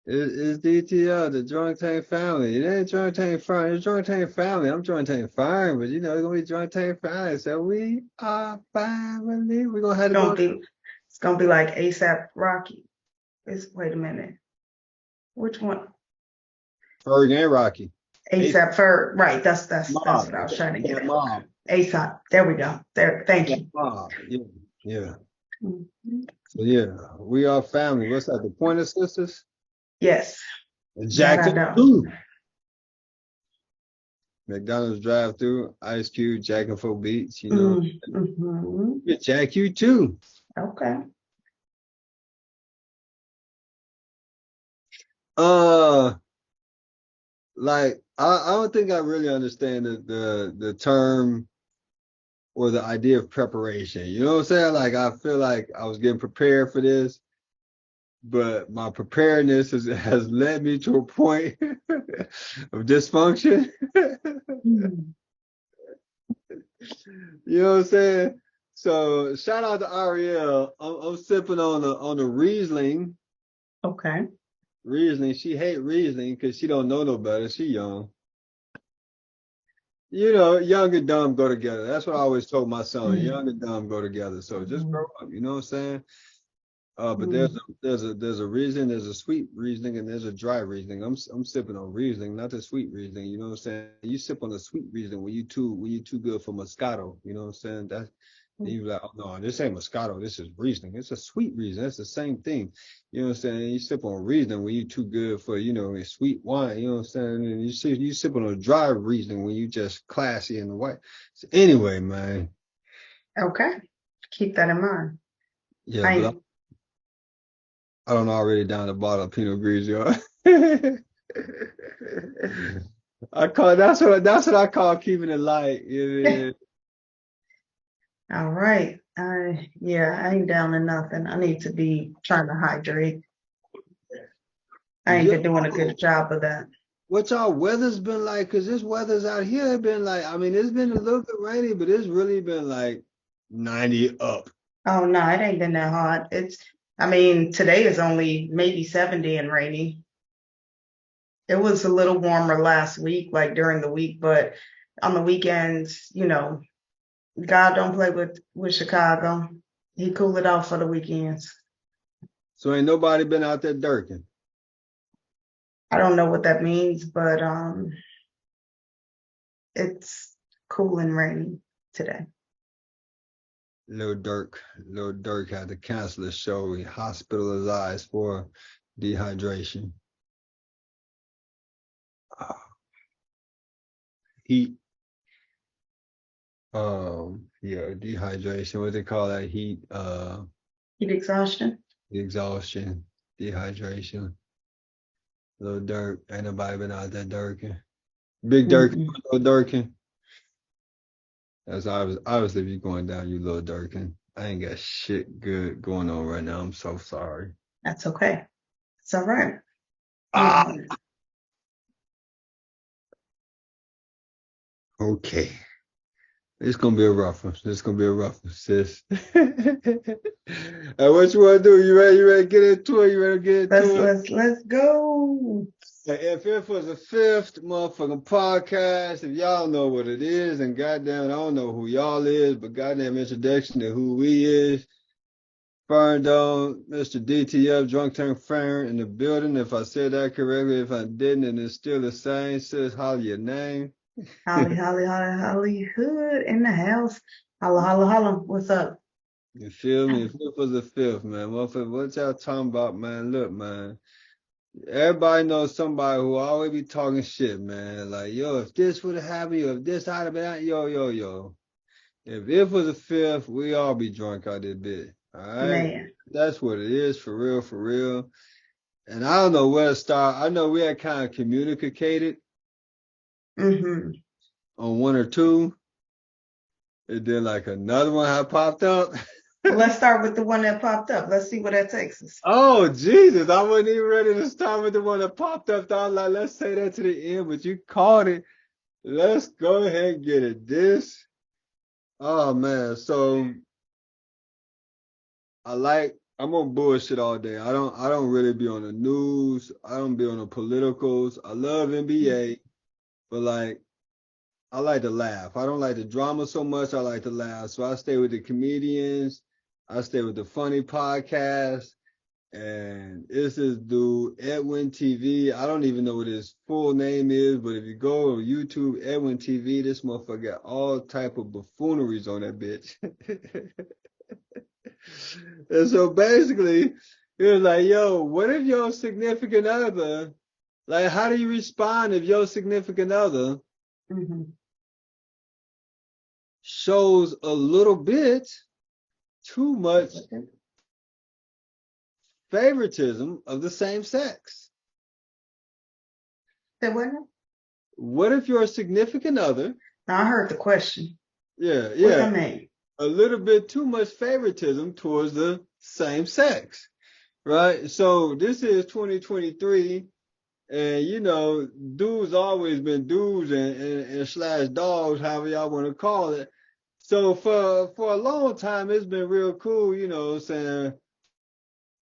It's DTL, the Joint Tank family. It ain't Joint Tank Fire. It's Joint Tank family. I'm Joint Tank Fire, but it's gonna be Joint Tank family. So we are family. We're gonna have to Gonna go. be, it's gonna be like ASAP Rocky. Wait a minute. Which one? Ferg and Rocky. Ace ASAP Ferg. Right. That's Mob. what I was trying to get That at. mob. ASAP. There we go. There. Thank That you. mob. Yeah. Yeah. Mhm. So yeah, we are family. What's that? The Pointer Sisters? Yes. That Jack I and know. Two. McDonald's drive through, Ice Cube, Jack and Four Beats, Mm-hmm. Yeah, Jack you too. Okay. Uh like I don't think I really understand the term or the idea of preparation. You know what I'm saying? Like I feel like I was getting prepared for this, but my preparedness has led me to a point of dysfunction. Mm. You know what I'm saying? So shout out to Ariel. I'm sipping on the Riesling. Okay. Riesling. She hate Riesling because she don't know no better. She young. Young and dumb go together. That's what I always told my son. Mm. Young and dumb go together. So just grow Mm. up. You know what I'm saying? But Mm. there's a Riesling, there's a sweet Riesling, and there's a dry Riesling. I'm sipping on Riesling, not the sweet Riesling. You know what I'm saying? You sip on the sweet Riesling when you too good for Moscato. You know what I'm saying? Then you like, oh no, this ain't Moscato, this is Riesling. It's a sweet Riesling. That's the same thing. You know what I'm saying? You sip on Riesling when you too good for, a sweet wine. You know what I'm saying? And you sip on a dry Riesling when you just classy and white. So anyway, man. Okay. Keep that in mind. Yeah, but I I don't know already down the bottle of Pinot Grigio. That's what I call keeping it light. Yeah. all right. Yeah, I ain't down to nothing. I need to be trying to hydrate. I ain't Yo, been doing a good job of that. what y'all weather's been like? Cause this weather's out here been like, I mean, it's been a little bit rainy, but it's really been like 90 up. Oh no, it ain't been that hot. I mean, today is only maybe 70 and rainy. It was a little warmer last week, like during the week, but on the weekends, God don't play with Chicago. He cool it off for the weekends. So ain't nobody been out there dirking. I don't know what that means, but it's cool and rainy today. Lil Durk had to cancel the show. He hospitalized for dehydration. Heat. Yeah, dehydration. What they call that? Heat. Heat exhaustion. Exhaustion, dehydration. Little Dirk. Ain't nobody been out there dirking. Big Dirk, Mm-mm. little Dirking. That's obviously if you're going down, you little Dirking. I ain't got shit good going on right now. I'm so sorry. That's okay. It's all right. Ah, Mm. okay. It's gonna be a rough one. It's gonna be a rough one, sis. What you wanna do? You ready to get into it? You ready to get Let's into it? let's let's go. If it was a fifth motherfucking podcast, if y'all know what it is, and goddamn, I don't know who y'all is, but goddamn introduction to who we is. Ferndale, Mr. DTF, Drunk Tank Fern in the building. If I said that correctly, if I didn't, and it's still the same, sis, holler your name. Holly, Holly, Holly, Hollywood in the house. Holla, holla, holla. What's up? You feel me? If it was a fifth, man. Motherfucker, what y'all talking about, man? Look, man. Everybody knows somebody who always be talking shit, man. Like, yo, if this would have happened, yo, if this had have been, yo. If it was a fifth, we all be drunk out this bit. All right? Man. That's what it is, for real, for real. And I don't know where to start. I know we had kind of communicated Mm-hmm. on one or two, and then like another one had popped up. Well, let's start with the one that popped up. Let's see where that takes us. Oh, Jesus. I wasn't even ready to start with the one that popped up. I was like, let's say that to the end, but you caught it. Let's go ahead and get it. Oh man. So I like I'm on bullshit all day. I don't really be on the news. I don't be on the politicals. I love NBA, but like I like to laugh. I don't like the drama so much. I like to laugh. So I stay with the comedians. I stay with the funny podcasts. And it's this dude, Edwin TV. I don't even know what his full name is, but if you go on YouTube, Edwin TV, this motherfucker got all type of buffooneries on that bitch. And so basically, it was like, yo, what if your significant other, like, how do you respond if your significant other Hmm. shows a little bit too much favoritism of the same sex? Say what? What if your significant other, Now I heard the question. yeah, What yeah, that mean? a little bit too much favoritism towards the same sex, right? So this is 2023, and dudes always been dudes and slash dogs, however y'all want to call it. So for a long time, it's been real cool, what I'm saying.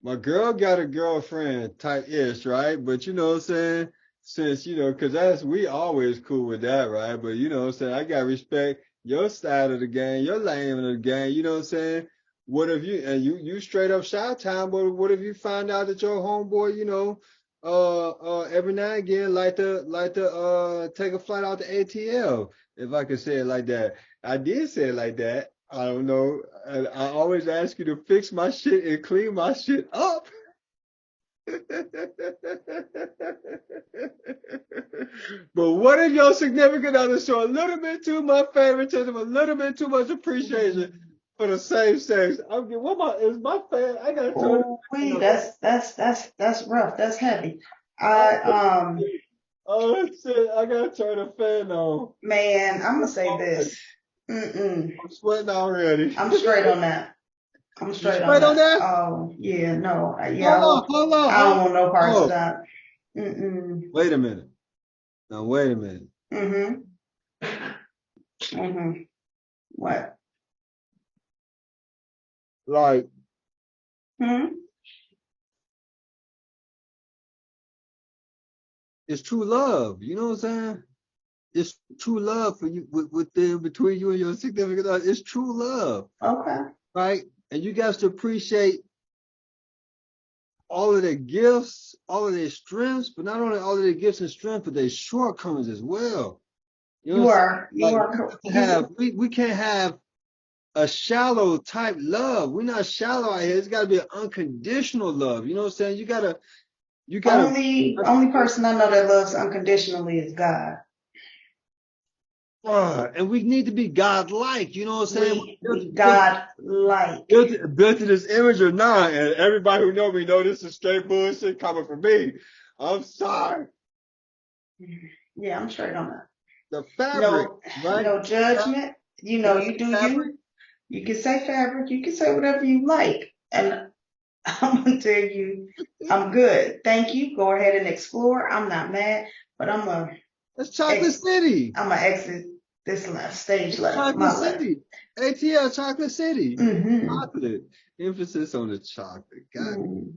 My girl got a girlfriend type ish, right? But you know what I'm saying? Since, because we always cool with that, right? But you know what I'm saying? I got respect your side of the game, your lane of the game, you know what I'm saying? What if you straight up shot time, but what if you find out that your homeboy, every now and again like to take a flight out to ATL, if I could say it like that. I did say it like that. I don't know. I always ask you to fix my shit and clean my shit up. But what if your significant other show a little bit too much favoritism, a little bit too much appreciation for the same sex? I'm getting what is my fan? I gotta turn Oh, the fan wait, on. that's rough. That's heavy. Oh, I oh shit! I gotta turn the fan on. man, I'm gonna say this. Mm-mm. I'm sweating already. I'm straight on that. I'm You straight on straight on that. that? Oh, yeah, no, yeah, Hold on, hold on, I hold don't on. want no parts of Oh, that. Mm-mm. wait a minute. Now wait a minute. Mm-hmm. Mm-hmm. What? Like Hmm? it's true love. You know what I'm saying? It's true love for you within between you and your significant other. It's true love, Okay. right? And you guys to appreciate all of their gifts, all of their strengths, but not only all of their gifts and strengths, but their shortcomings as well. You know what I'm saying? You Like are, we got to you, have we can't have a shallow type love. We're not shallow out here. It's gotta be an unconditional love. You know what I'm saying? You gotta only person I know that loves unconditionally is God. and we need to be God-like, you know what I'm saying? We God like. Built to this image or not, and everybody who know me know this is straight bullshit coming from me. I'm sorry. Yeah, I'm straight on that. The fabric, No, right? no judgment. You Can know, I you say do fabric? you. You can say fabric. You can say whatever you like. And I'm gonna tell you, I'm good. Thank you. Go ahead and explore. I'm not mad, but That's Chocolate ex, City. I'm gonna exit this left stage It's left, Chocolate my left. City. ATL Chocolate City. Hmm. Chocolate. Emphasis on the chocolate. God. Mm.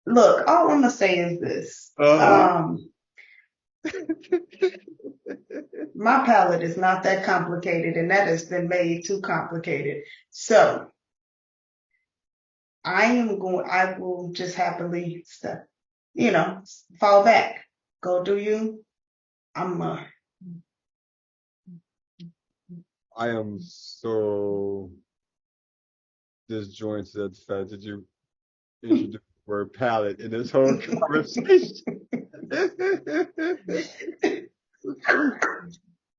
Look, all I'm gonna say is this. Uh-huh. My palate is not that complicated, and that has been made too complicated. So I will just happily step, fall back. Go do you. I'm I am so disjointed at the fact that you introduced the word palette in this whole conversation.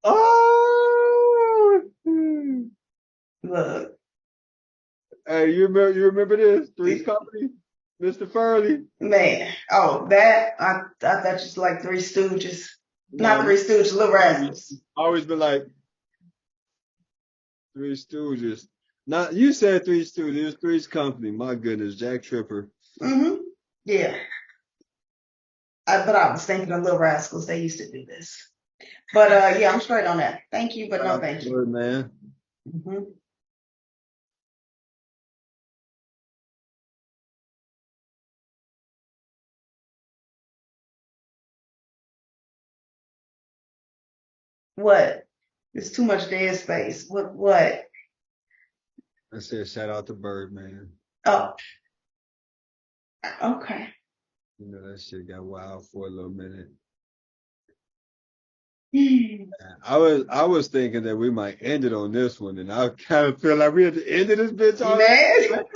Oh, look, hey, you remember this Three's Company, Mr. Furley? man. Oh, that I thought you like Three Stooges, not No, Three Mr. Stooges, Little Furley. Rascals. Always been like Three Stooges. Not you said Three Stooges. It was Three's Company. My goodness, Jack Tripper. Hmm. Yeah, but I was thinking of Little Rascals. They used to do this. But yeah, I'm straight on that. Thank you, but no thank you. Good man. Hmm. What? It's too much dead space. What? I said shout out to Birdman. Oh, okay. You know, that shit got wild for a little minute. Man, I was thinking that we might end it on this one, and I kind of feel like we had to end this bitch already. Like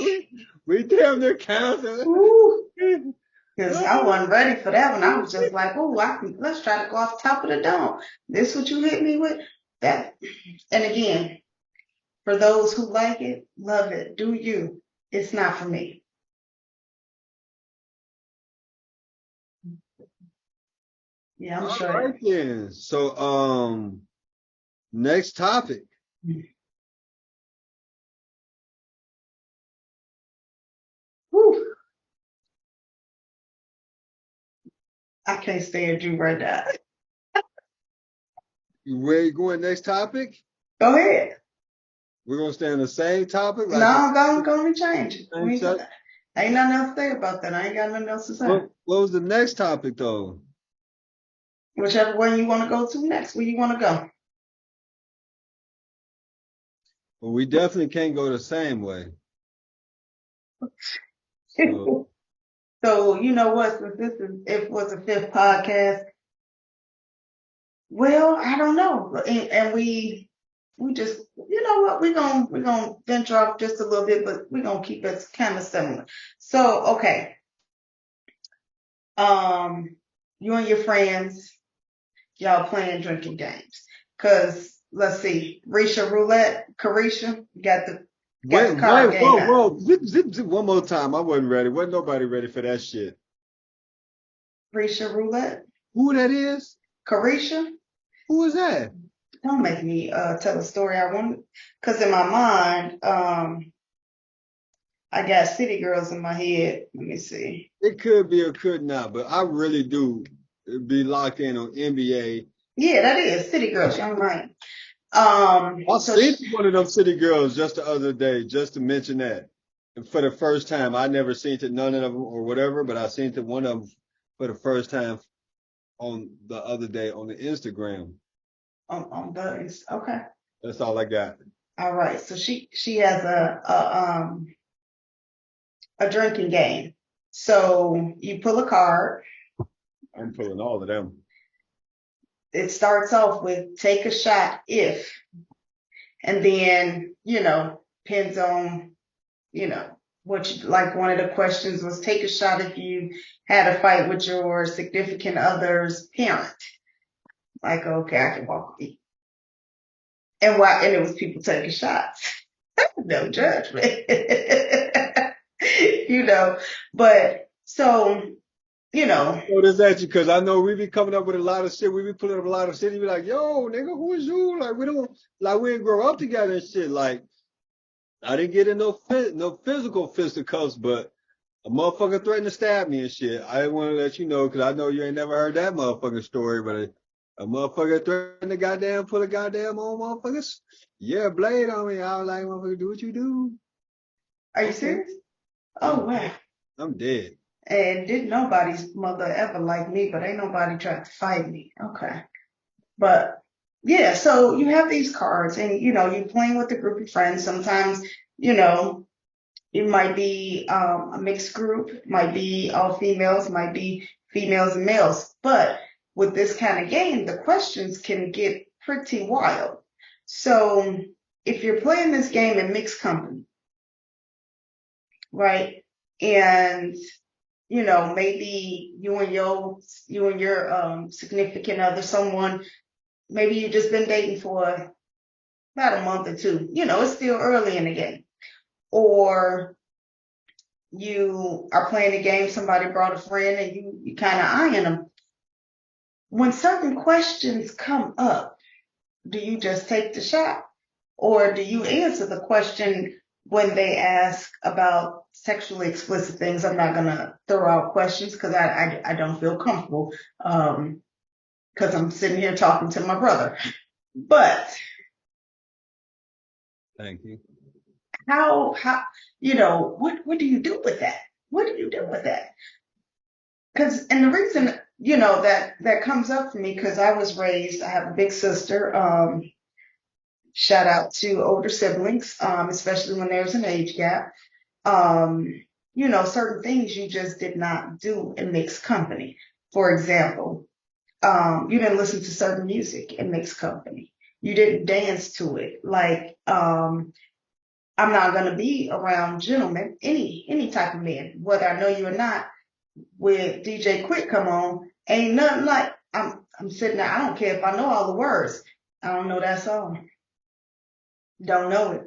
we damn near counted. because I wasn't ready for that one. I was just like, oh, let's try to go off the top of the dome. This what you hit me with? That, and again, for those who like it, love it, do you. It's not for me. Yeah, I'm All sure. right then. So next topic. Whew, I can't stand you right now. Where you going next topic? Go ahead. We're gonna stay on the same topic, No, like I'm going to change it. same set. Ain't nothing else to say about that. I ain't got nothing else to say. What was the next topic though? Whichever way you want to go to next, where you want to go. Well, we definitely can't go the same way. So So you know what? Since it was a fifth podcast, well, I don't know, and we just, you know what? We're gonna venture off just a little bit, but we're gonna keep it kind of similar. So okay, you and your friends, y'all playing drinking games, cause let's see, Risha Roulette, Carisha got the card game whoa, out. whoa, zip, zip, zip, one more time. I wasn't ready. Wasn't nobody ready for that shit. Risha Roulette, Who that is? Carisha. Who is that? Don't make me tell a story I want, because in my mind, I got City Girls in my head. Let me see. It could be or could not, but I really do be locked in on NBA. Yeah, that is City Girls. You're right. I So seen one of them city girls just the other day, just to mention that. And for the first time, I never seen it none of them or whatever, but I seen it one of them for the first time on the other day on the Instagram. on Buddies. Okay. That's all I got. All right. So she has a drinking game. So you pull a card. I'm pulling all of them. It starts off with take a shot if, and then depends on what you like. One of the questions was take a shot if you had a fight with your significant other's parent. Like, okay, I can walk with you. And it was people taking shots. No judgment. you know, but so, you know, So this at you because I know we be coming up with a lot of shit. We be pulling up a lot of shit. You be like, yo, nigga, who is you? Like we don't like we didn't grow up together and shit. Like I didn't get in no physical fisticuffs, but a motherfucker threatened to stab me and shit. I didn't want to let you know because I know you ain't never heard that motherfucking story, but a motherfucker threatened to goddamn put a goddamn on motherfuckers. Yeah, blade on me. I was like, motherfucker, do what you do. are you Okay. serious? Oh, wow. I'm dead. And didn't nobody's mother ever like me, but ain't nobody tried to fight me. Okay. But yeah, so you have these cards and you're playing with a group of friends. Sometimes, you know, it might be a mixed group, might be all females, might be females and males. But with this kind of game, the questions can get pretty wild. So if you're playing this game in mixed company, right? And maybe you and your significant other, someone maybe you've just been dating for about a month or two. It's still early in the game. Or you are playing a game, somebody brought a friend and you kind of eyeing them. When certain questions come up, do you just take the shot? Or do you answer the question when they ask about sexually explicit things? I'm not going to throw out questions because I don't feel comfortable because I'm sitting here talking to my brother. But Thank you. how what do you do with that? What do you do with that? And the reason that comes up for me because I was raised, I have a big sister. Shout out to older siblings, especially when there's an age gap. Um, certain things you just did not do in mixed company. For example, you didn't listen to certain music in mixed company. You didn't dance to it. Like, I'm not gonna be around gentlemen, any type of men, whether I know you or not. With DJ Quick come on, ain't nothing like I'm sitting there. I don't care if I know all the words. I don't know that song. Don't know it.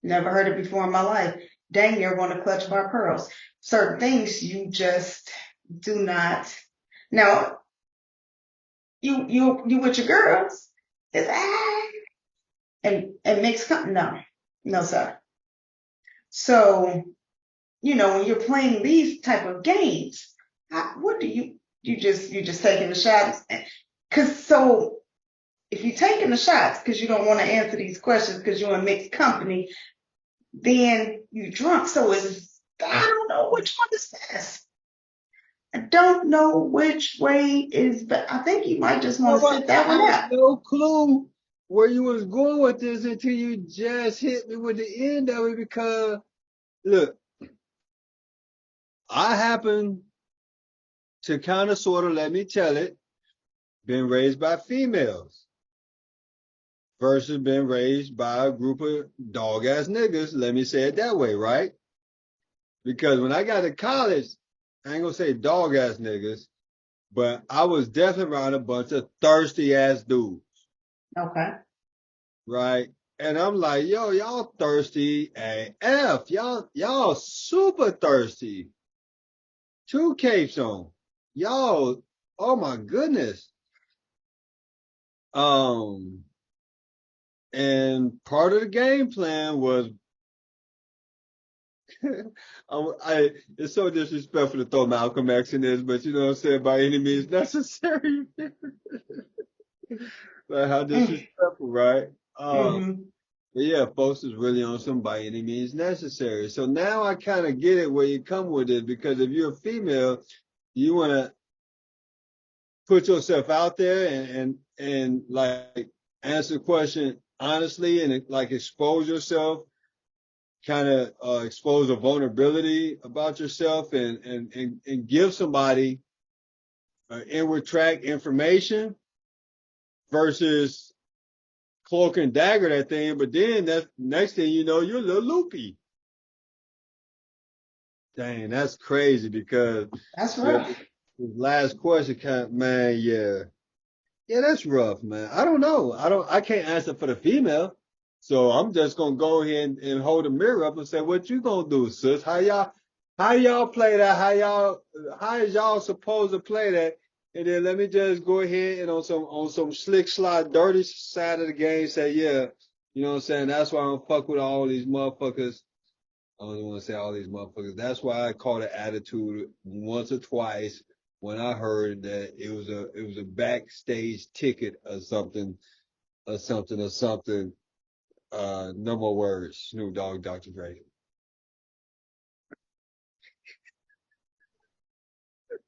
Never heard it before in my life. Dang near want to clutch my pearls. Certain things you just do not. Now you with your girls is and mixed company. No sir. So when you're playing these type of games, what do you just taking the shots? Cause so if you're taking the shots because you don't want to answer these questions because you're in mixed company, then you drunk. So I don't know which one is best. I don't know which way is best. I think you might just want Well, to sit that I one had out. no clue where you was going with this until you just hit me with the end of it because look, I happen to kind of sort of let me tell it, been raised by females versus been raised by a group of dog ass niggas. Let me say it that way, right? Because when I got to college, I ain't gonna say dog ass niggas, but I was definitely around a bunch of thirsty ass dudes, Okay. right? And I'm like, yo, y'all thirsty AF. Y'all super thirsty. Two capes on. Y'all, oh my goodness. Um, and part of the game plan was it's so disrespectful to throw Malcolm X in this, but you know what I'm saying, by any means necessary. Like how disrespectful, right? Mm-hmm. But yeah, folks is really on some by any means necessary. So now I kind of get it where you come with it because if you're a female, you want to put yourself out there and like answer the question honestly and like expose yourself, kind of expose a vulnerability about yourself and give somebody inward track information versus cloak and dagger that thing. But then that's next thing you know, you're a little loopy. Dang, that's crazy because That's yeah, rough. the last question kind of, man, yeah. Yeah, that's rough, man. I don't know. I can't answer for the female. So I'm just gonna go ahead and hold the mirror up and say, what you gonna do, sis? How y'all play that? How is y'all supposed to play that? And then let me just go ahead and on some slick slide dirty side of the game say, yeah, you know what I'm saying? That's why I don't fuck with all these motherfuckers. I don't even want to say all these motherfuckers. That's why I caught an attitude once or twice when I heard that it was a backstage ticket or something or something or something. No more words. Snoop Dogg, Dr. Dre.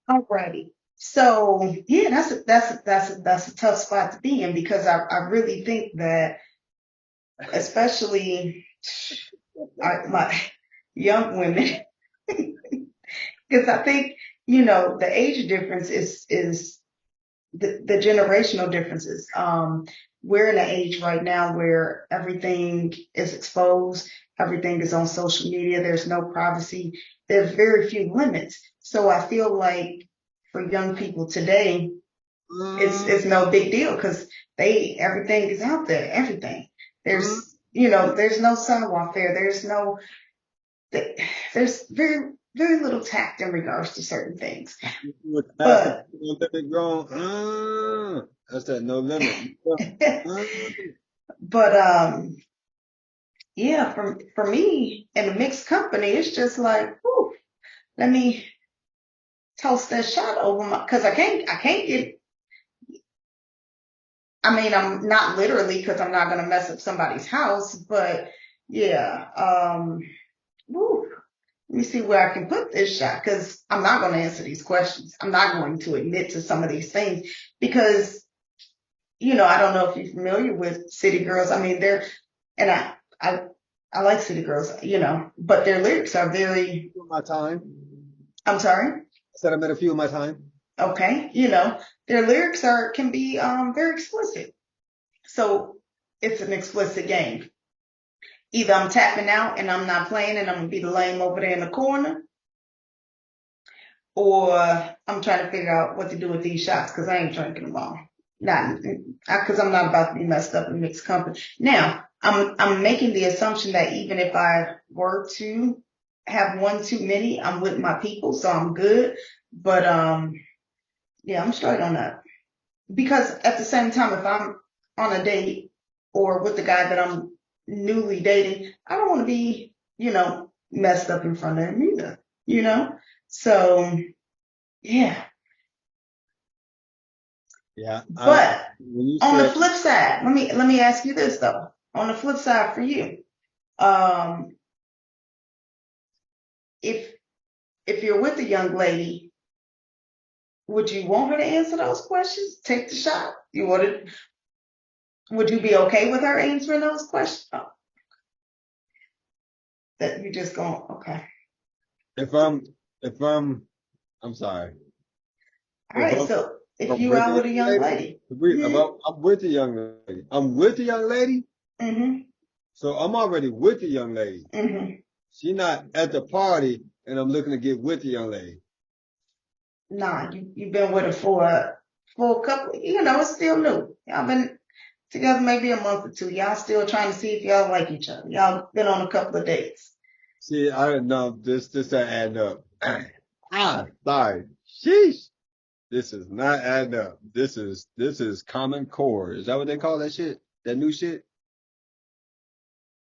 Alrighty. So yeah, that's a tough spot to be in because I really think that especially my young women because I think the age difference is the generational differences. We're in an age right now where everything is exposed, everything is on social media, there's no privacy, there's very few limits. So I feel like for young people today, it's Mm, no big deal because everything is out there, everything. mm, There's no sidewalk there. There's very little tact in regards to certain things. with half a But no limit grown. That's that no limit. Mm, but yeah, for me in a mixed company, it's just like, whew, let me toast that shot over my because I can't get. I mean, I'm not literally because I'm not gonna mess up somebody's house, but yeah, whew, let me see where I can put this shot because I'm not going to answer these questions. I'm not going to admit to some of these things because, I don't know if you're familiar with City Girls. I mean, and I, I like City Girls, but their lyrics are very, My time. I'm sorry. I said I met a few in my time. Okay. Their lyrics can be, very explicit. So it's an explicit game. Either I'm tapping out and I'm not playing and I'm going to be the lame over there in the corner, or I'm trying to figure out what to do with these shots because I ain't drinking them all. Not because I'm not about to be messed up in mixed company. Now, I'm making the assumption that even if I were to have one too many, I'm with my people, so I'm good. But yeah, I'm straight on that. Because at the same time, if I'm on a date or with the guy that I'm newly dating, I don't want to be, messed up in front of him either, So yeah. Yeah. But When you on the said, flip side, let me ask you this though. On the flip side for you, um, if if you're with a young lady, would you want her to answer those questions? Take the shot. Would you be okay with her answering those questions? Oh, that you just going, okay. if I'm, if I'm sorry. All If right, I'm, so if if I'm you with a out with a young young lady, lady, I'm with the young lady. I'm with the young lady. mm-hmm, So I'm already with the young lady. mm-hmm. She not at the party and I'm looking to get with the young lady. Nah, you've been with her for a couple, it's still new. Y'all been together maybe a month or two. Y'all still trying to see if y'all like each other. Y'all been on a couple of dates. See, I don't know. This ain't adding up. Sorry. Sheesh. This is not adding up. This is Common Core. Is that what they call that shit? That new shit?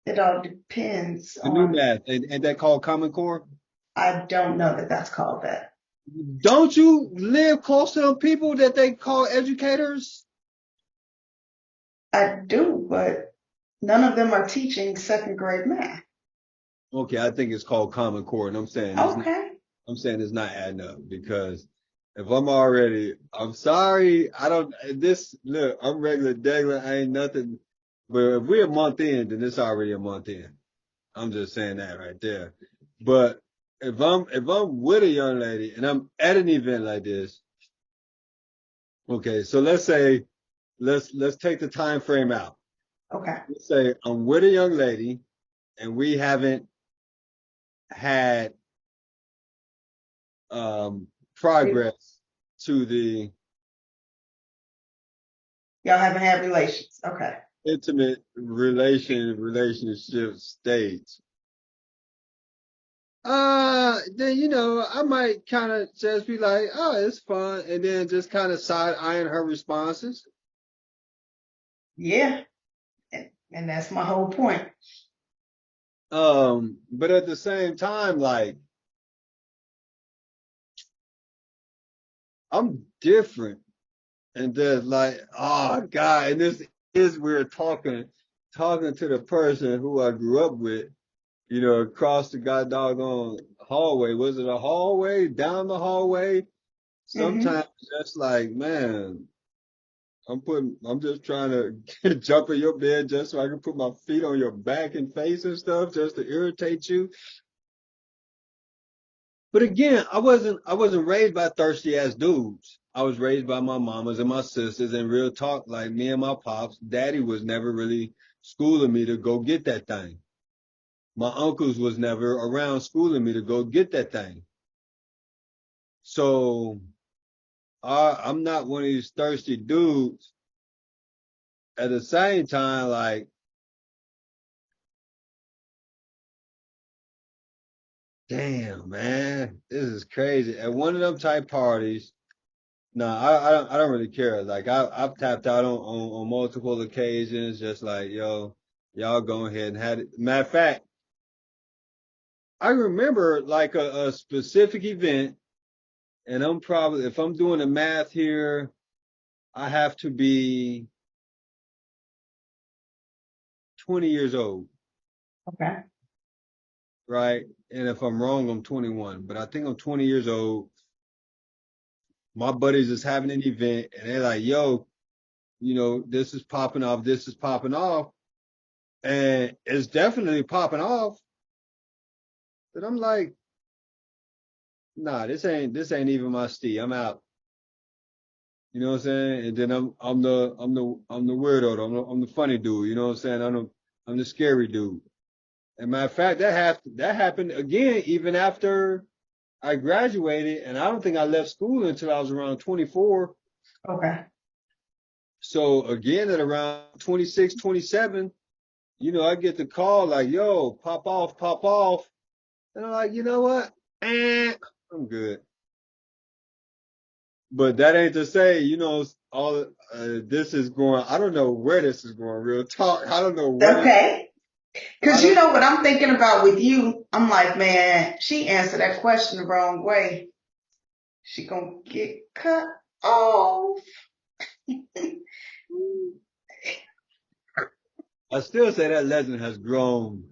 It all depends The new on, math. Ain't that called Common Core? I don't know that that's called that. Don't you live close to them people that they call educators? I do, but none of them are teaching second grade math. Okay, I think it's called Common Core, and Okay. I'm saying it's not adding up because if I'm sorry, I don't, look, I'm regular, degular, I ain't nothing, but if we're a month in, then it's already a month in. I'm just saying that right there. But if I'm with a young lady and I'm at an event like this, okay, so let's say, let's take the time frame out. Okay. Let's say I'm with a young lady and we haven't had, progress to the Y'all haven't had relations. Okay. intimate relationship stage. Then I might kind of just be like, oh, it's fun, and then just kind of side eyeing her responses. Yeah. And that's my whole point. But at the same time, like I'm different, and then like, oh God, and this is we're talking to the person who I grew up with, across the god doggone hallway. Was it a hallway? Down the hallway? Hmm. Sometimes that's like, man, I'm just trying to jump in your bed just so I can put my feet on your back and face and stuff just to irritate you. But again, I wasn't raised by thirsty ass dudes. I was raised by my mamas and my sisters and real talk, like me and my pops, daddy was never really schooling me to go get that thing. My uncles was never around schooling me to go get that thing. So I'm not one of these thirsty dudes. At the same time, like, damn, man, this is crazy. At one of them type parties, no, I don't really care. Like I've tapped out on multiple occasions, just like, yo, y'all go ahead and had it. Matter of fact, I remember like a specific event, and if I'm doing the math here, I have to be 20 years old, Okay. right? and if I'm wrong, I'm 21, but I think I'm 20 years old. My buddies is having an event, and they're like, "Yo, this is popping off. This is popping off, and it's definitely popping off." But I'm like, "Nah, this ain't even my steez. I'm out." You know what I'm saying? And then I'm the weirdo. I'm the funny dude. You know what I'm saying? I'm the scary dude. And matter of fact, that happened again even after I graduated, and I don't think I left school until I was around 24. Okay. So again, at around 26, 27, I get the call like, "Yo, pop off, pop off," and I'm like, you know what? I'm good. But that ain't to say, all this is going. I don't know where this is going. Real talk. I don't know where this. Okay. I Because you don't. know what I'm thinking about with you? I'm like, man, she answered that question the wrong way. She gonna get cut off. I still say that legend has grown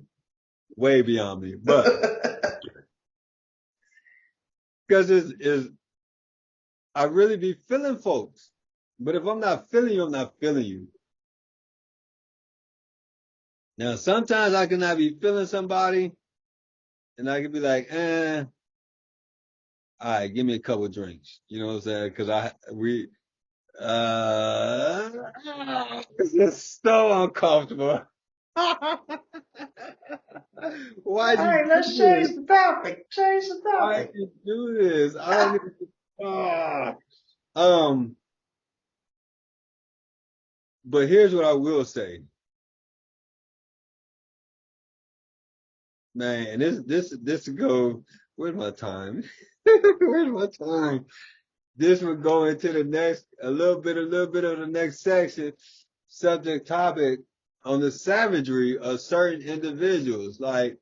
way beyond me, but because I really be feeling folks. But if I'm not feeling you, I'm not feeling you. Now, sometimes I cannot be feeling somebody, and I can be like, all right, give me a couple of drinks. You know what I'm saying? Because uh, it's just so uncomfortable. All Why'd you right, do let's change this? the topic. Change the Why'd topic. you do this? I don't even. Ah. Um, but here's what I will say, man. And this go. Where's my time? Where's my time? This would go into the next a little bit of the next section, subject topic on the savagery of certain individuals. Like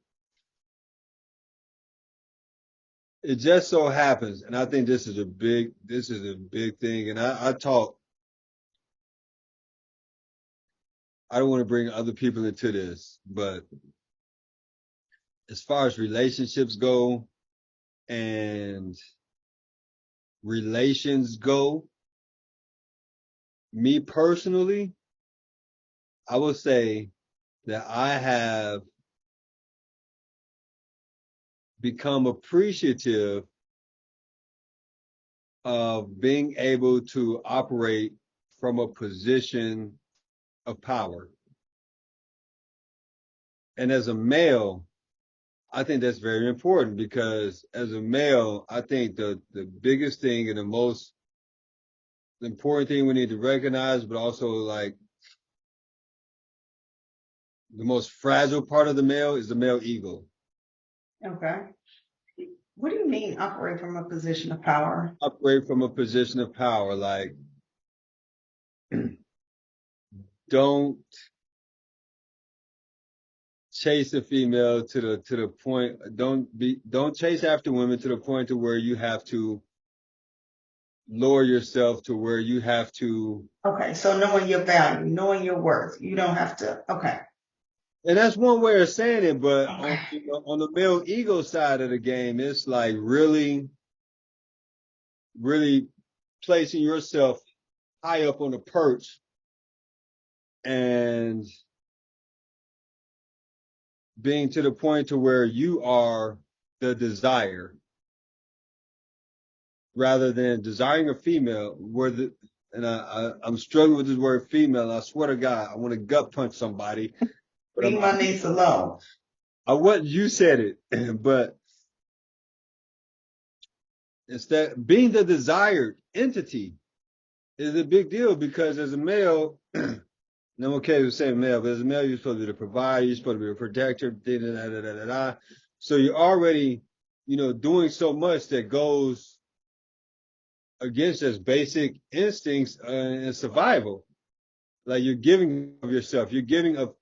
it just so happens, and I think this is a big thing. And I don't want to bring other people into this, but as far as relationships go and relations go, me personally, I would say that I have become appreciative of being able to operate from a position of power. And as a male, I think that's very important because as a male, I think the biggest thing and the most important thing we need to recognize, but also like the most fragile part of the male is the male ego. Okay. What do you mean operate from a position of power? Operate from a position of power, like don't chase a female to the point. Don't chase after women to the point to where you have to lower yourself to where you have to. Okay, so knowing your value, knowing your worth. You don't have to. Okay. And that's one way of saying it, but Okay. on the male ego side of the game, it's like really, really placing yourself high up on the perch and being to the point to where you are the desire rather than desiring a female and I'm struggling with this word female. I swear to God, I want to gut punch somebody, but Leave my niece alone. you said it, but instead being the desired entity is a big deal because as a male, and I'm okay with saying male, but as a male, you're supposed to be the provider, you're supposed to be a protector, da, da, da, da, da, da. So you're already, doing so much that goes against just basic instincts and survival. Like you're giving of yourself, you're giving of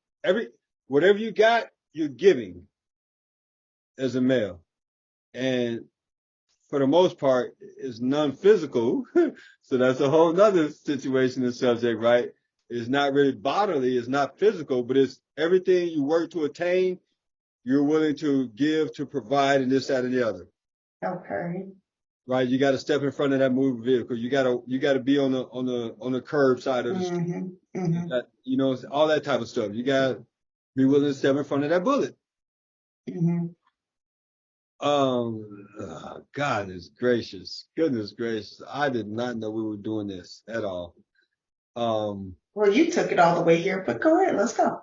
whatever you got, you're giving as a male. And for the most part, it's non-physical. So that's a whole nother situation and subject, right? It's not really bodily, it's not physical, but it's everything you work to attain, you're willing to give, to provide, and this, that, and the other. Okay. Right? You got to step in front of that moving vehicle. You got to be on the curb side of the street. Mm-hmm. Mm-hmm. You know, all that type of stuff. You got to be willing to step in front of that bullet. Mm-hmm. Goodness gracious. I did not know we were doing this at all. Well, you took it all the way here, but go ahead, let's go.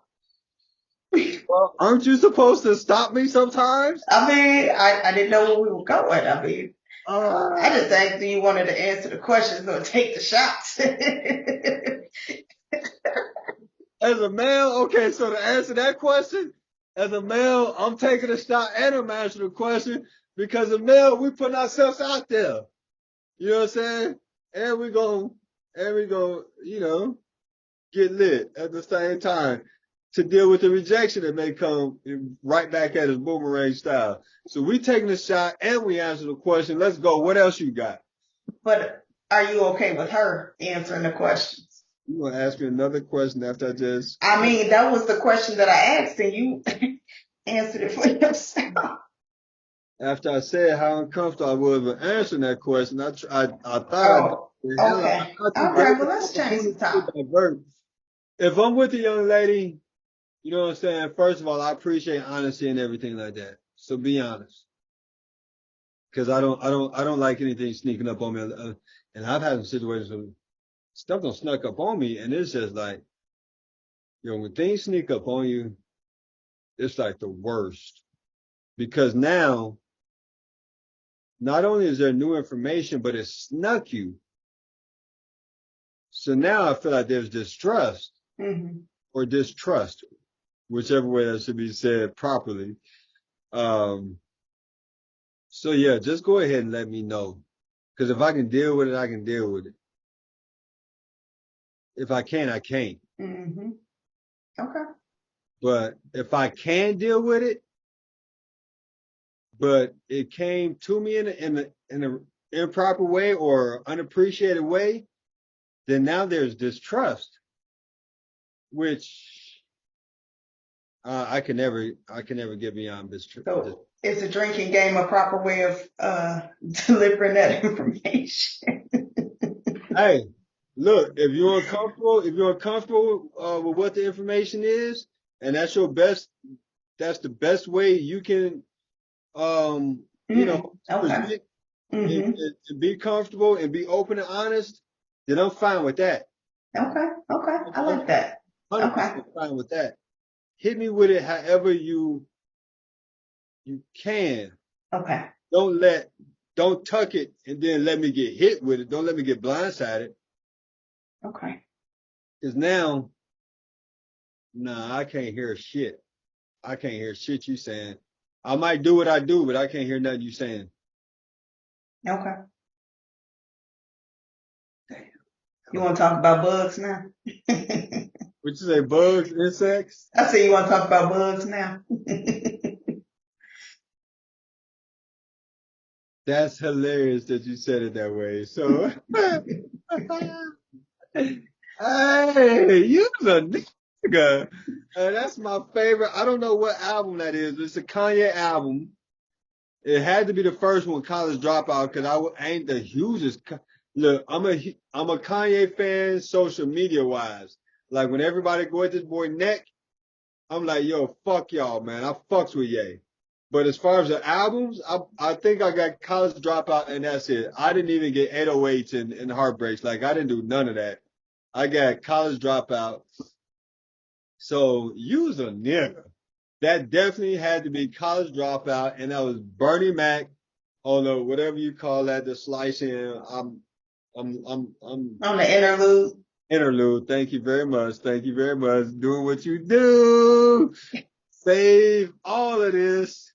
Well, aren't you supposed to stop me sometimes? I mean, I didn't know where we were going. I mean, I Uh, just asked you wanted to answer the questions or take the shots. as a male, okay, so to answer that question, as a male, I'm taking a shot and I'm answering the question because a male, we putting ourselves out there. You know what I'm saying? And we go, you know, get lit at the same time to deal with the rejection that may come right back at us boomerang style. So we taking a shot and we answer the question. Let's go. What else you got? But are you okay with her answering the questions? You want to ask me another question after I just... I mean, that was the question that I asked, and you answered it for yourself. After I said how uncomfortable I was with answering that question, I thought Oh, the hell okay. I All right, well, let's change the topic. divert. If I'm with a young lady, you know what I'm saying? First of all, I appreciate honesty and everything like that. So be honest. Because I don't like anything sneaking up on me. And I've had some situations where stuff don't snuck up on me, and it's just like, you know, when things sneak up on you, it's like the worst. Because now, not only is there new information, but it snuck you. So now I feel like there's distrust or distrust, whichever way that should be said properly. So yeah, just go ahead and let me know. Because if I can deal with it, I can deal with it. If I can't, I can't. Mm-hmm. Okay. But if I can deal with it, but it came to me in an improper way or unappreciated way, then now there's distrust, which I can never get beyond distrust. So is the drinking game a proper way of delivering that information? Hey, look, if you're uncomfortable with what the information is, and that's the best way you can, you know, Okay. present and be comfortable and be open and honest, then I'm fine with that. Okay. Okay. I like that. 100% fine with that. Hit me with it however you can. Okay. Don't tuck it and then let me get hit with it. Don't let me get blindsided. Okay. Because now, nah, I can't hear shit. I can't hear shit you saying. I might do what I do, but I can't hear nothing you saying. Okay. Damn. You want to talk about bugs now? What you say, bugs, insects? I say you want to talk about bugs now. That's hilarious that you said it that way. So, hey, you're a nigga. That's my favorite. I don't know what album that is. It's a Kanye album. It had to be the first one, College Dropout, because I ain't the hugest. Look, I'm a Kanye fan, social media wise. Like when everybody go at this boy neck, I'm like, yo, fuck y'all, man. I fucks with Ye. But as far as the albums, I think I got College Dropout and that's it. I didn't even get 808s and Heartbreaks. Like I didn't do none of that. I got College Dropout. So you was a nigga. That definitely had to be College Dropout, and that was Bernie Mac on the whatever you call that, the slicing. I'm On the interlude. interlude. Thank you very much. Thank you very much. Doing what you do. Save all of this.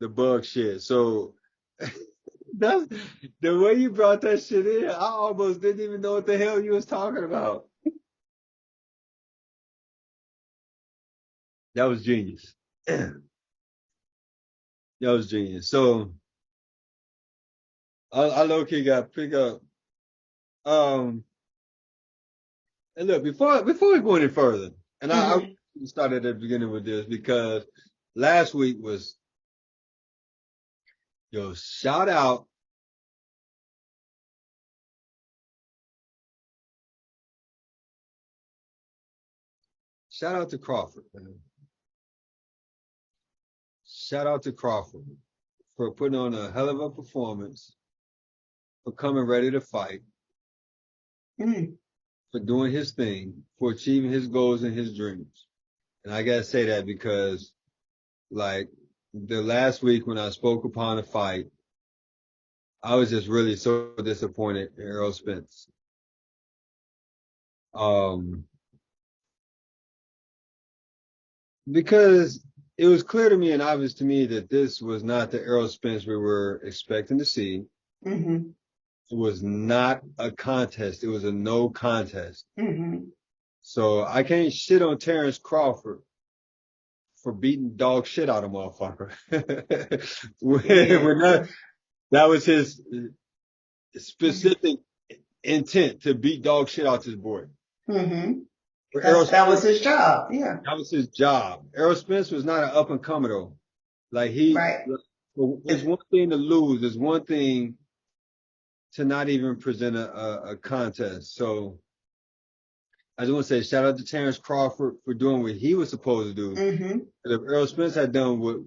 The bug shit. So that's the way you brought that shit in. I almost didn't even know what the hell you was talking about. That was genius. That was genius. So I low key got to pick up. Um, And look, before we go any further, and I Hmm. started at the beginning with this because last week was yo shout out to Crawford, man. Shout out to Crawford for putting on a hell of a performance, for coming ready to fight, Hmm. for doing his thing, for achieving his goals and his dreams. And I gotta say that because like the last week when I spoke upon the fight, I was just really so disappointed in Errol Spence. Um, because it was clear to me and obvious to me that this was not the Errol Spence we were expecting to see. Hmm. It was not a contest. It was a no contest. Hmm. So I can't shit on Terrence Crawford for beating dog shit out of motherfucker. Yeah. We're not, that was his Hmm. specific intent to beat dog shit out this boy. Hmm. For Errol That was Spence, his job. Yeah. that was his job. Errol Spence was not an up and comer though. Like Right. it's one thing to lose. It's one thing to not even present a contest. So I just want to say shout out to Terrence Crawford for doing what he was supposed to do. Hmm. If Errol Spence had done what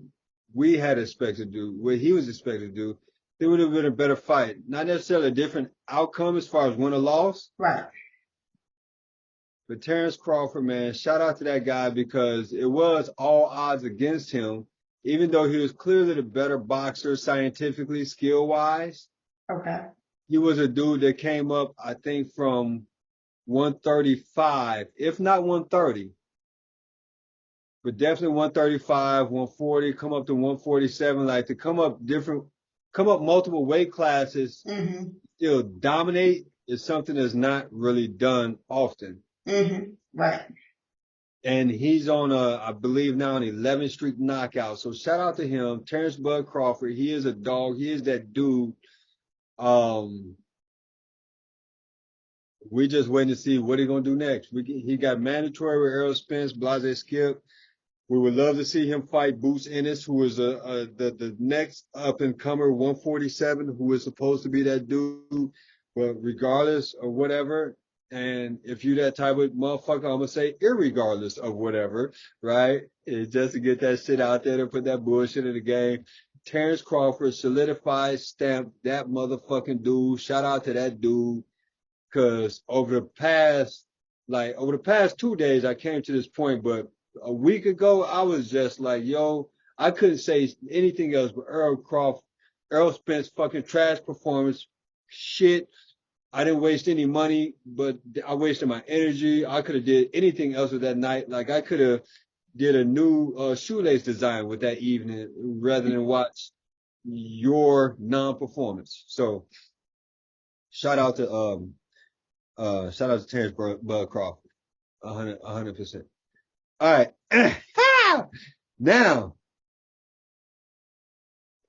we had expected to do, what he was expected to do, it would have been a better fight. Not necessarily a different outcome as far as win or loss, Right. but Terrence Crawford, man, shout out to that guy because it was all odds against him, even though he was clearly the better boxer scientifically, skill wise. Okay. He was a dude that came up, I think, from 135, if not 130, but definitely 135, 140, come up to 147, like to come up multiple weight classes, Hmm. still dominate is something that's not really done often. Hmm. Right. And he's on I believe now an 11 streak knockout. So shout out to him, Terrence Bud Crawford. He is a dog. He is that dude. Um, we just waiting to see what he's gonna do next. He got mandatory with Errol Spence, Blase Skip. We would love to see him fight Boots Ennis, who is the next up and comer 147, who is supposed to be that dude. But regardless of whatever, and if you that type of motherfucker, I'm gonna say irregardless of whatever, right? It's just to get that shit out there to put that bullshit in the game. Terrence Crawford solidified, stamped that motherfucking dude. Shout out to that dude. Cause over the past 2 days, I came to this point, but a week ago, I was just like, yo, I couldn't say anything else but Earl Spence fucking trash performance. Shit. I didn't waste any money, but I wasted my energy. I could have did anything else with that night. Like I could have did a new shoelace design with that evening rather than watch your non-performance. So shout out to shout out to Terrence Bud Crawford. 100%. All right. Now,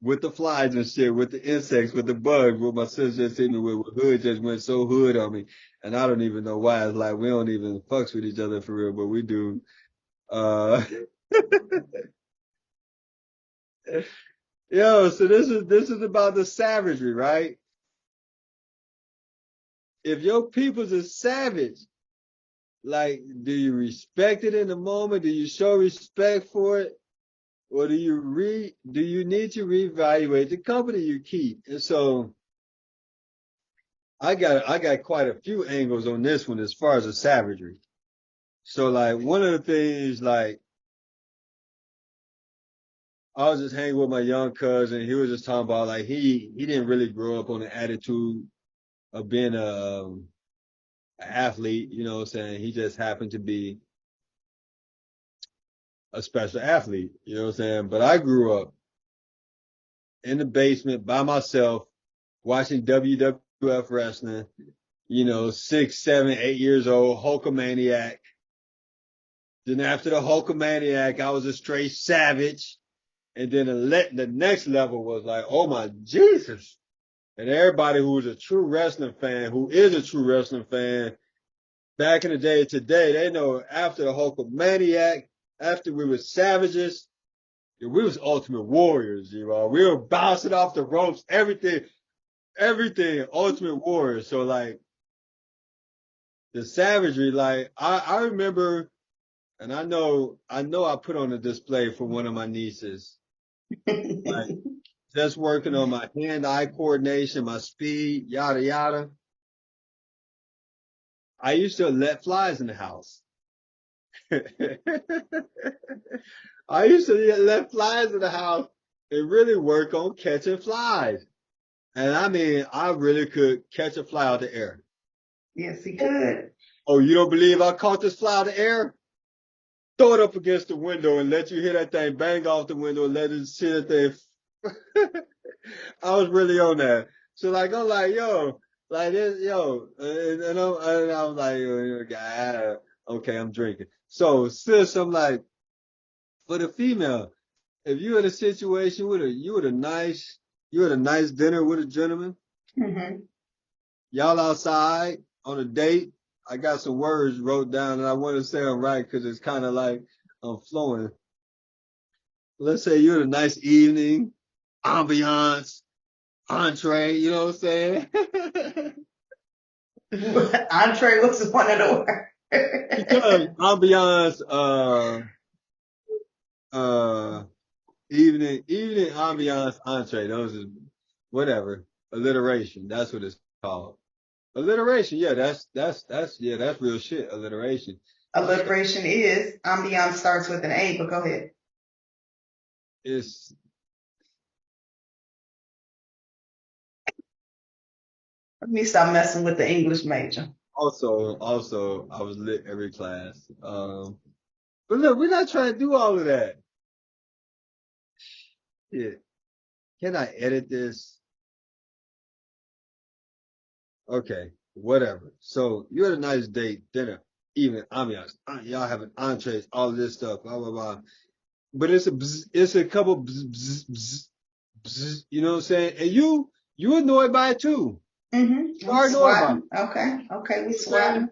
with the flies and shit, with the insects, with the bugs, what my sister just hit me with hood just went so hood on me. And I don't even know why. It's like we don't even fucks with each other for real, but we do. Uh yo, so this is about the savagery, right? If your people's a savage, like, do you respect it in the moment? Do you show respect for it? Or do you need to reevaluate the company you keep? And so I got quite a few angles on this one as far as the savagery. So like one of the things like I was just hanging with my young cousin. He was just talking about like he didn't really grow up on the attitude of being an athlete, you know what I'm saying? He just happened to be a special athlete, you know what I'm saying? But I grew up in the basement by myself watching WWF wrestling, 6, 7, 8 years old, Hulkamaniac. Then after the Hulkamaniac, I was a straight savage. And then the next level was like, oh my Jesus. And everybody who is a true wrestling fan, who is a true wrestling fan, back in the day, today, they know after the Hulkamaniac, after we were savages, we was ultimate warriors, you know. We were bouncing off the ropes, everything, ultimate warriors. So like the savagery, like I remember, and I put on a display for one of my nieces, like just working on my hand-eye coordination, my speed, yada yada. I used to let flies in the house. I used to let flies in the house and really work on catching flies. And I mean, I really could catch a fly out of the air. Yes, he could. Oh, you don't believe I caught this fly out of the air? Throw it up against the window and let you hear that thing bang off the window and let it sit there. I was really on that. So like, I'm like, yo, like this, yo, and I was like, God, okay, I'm drinking. So sis, I'm like, for the female, if you in a situation with you had a nice dinner with a gentleman, Hmm. y'all outside on a date. I got some words wrote down and I want to say them right because it's kind of like I'm flowing. Let's say you had a nice evening, ambiance, entree, you know what I'm saying? Entree was one of the Because words. ambiance, uh, evening ambiance, entree, those is whatever, alliteration. That's what it's called. Alliteration, yeah, that's real shit. Alliteration. Alliteration is ambiance starts with an A, but go ahead. It's Let me stop messing with the English major. also I was lit every class. But look, we're not trying to do all of that. Yeah. Can I edit this? Okay, whatever. So you had a nice date, dinner, even ambiance. Y'all having entrees, all of this stuff, blah blah blah. But it's a couple you know what I'm saying? And you annoyed by it too. You I'm are annoyed by it. swatting. Okay, we You know what I'm saying? swatting.